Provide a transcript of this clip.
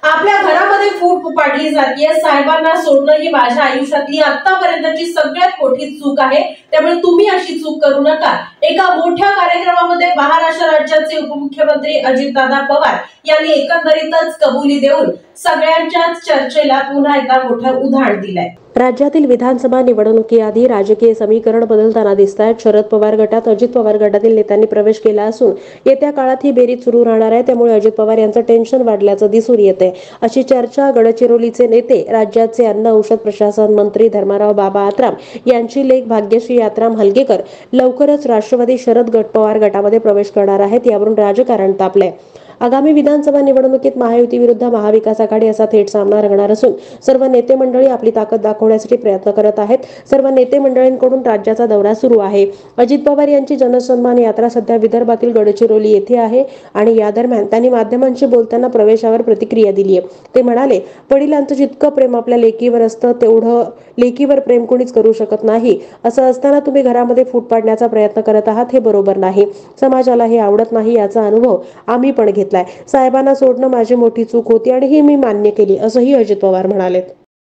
आपल्या घरामध्ये फूट पाडली जाते, साहेबांना सोडणं ही माझ्या आयुष्यातली आतापर्यंतची सगळ्यात मोठी चूक आहे, त्यामुळे तुम्ही अशी चूक करू नका। एका मोठ्या कार्यक्रमामध्ये महाराष्ट्र राज्याचे उपमुख्यमंत्री अजितदादा पवार यांनी एकंदरीतच कबुली देऊन सगळ्यांच्याच चर्चेला पुन्हा एकदा मोठं उधाण दिलंय। राज्यातील विधानसभा निवडणुकीआधी राजकीय समीकरण बदलताना दिसतात। शरद पवार गटात अजित पवार गटातील नेत्यांनी प्रवेश केला असून येत्या काळात ही बेरीज सुरू राहणार आहे, त्यामुळे अजित पवार यांचं टेन्शन वाढल्याचं दिसून येते, अशी चर्चा गडचिरोलीचे नेते, राज्याचे अन्न औषध प्रशासन मंत्री धर्माराव बाबा आत्राम यांची लेक भाग्यश्री आत्राम हलगेकर लवकरच राष्ट्रवादी शरद पवार गटामध्ये प्रवेश करणार आहेत, यावरून राजकारण तापलंय। आगामी विधानसभा निवडणुकीत महायुती विरुद्ध महाविकास आघाडी असा थेट सामना रंगणार असून सर्व नेते मंडळी आपली ताकद दाखवण्यासाठी प्रयत्न करत आहेत। सर्व नेते मंडळींकडून राज्याचा दौरा सुरू आहे। अजित पवार यांची जनसन्मान यात्रा सध्या विदर्भातील गडचिरोली येथे आहे आणि या दरम्यान त्यांनी माध्यमांशी बोलताना प्रवेशावर प्रतिक्रिया दिली आहे। ते म्हणाले, वडिलांचं जितकं प्रेम आपल्या लेकीवर असतं तेवढं लेकीवर प्रेम कोणीच करू शकत नाही। असं असताना तुम्ही घरामध्ये फूट पाडण्याचा प्रयत्न करत आहात, हे बरोबर नाही। समाजाला हे आवडत नाही, याचा अनुभव आम्ही पण घेतलाय। साहेबांना सोडणं माझी मोठी चूक होती आणि ही मी मान्य केली, असंही अजित पवार म्हणाले।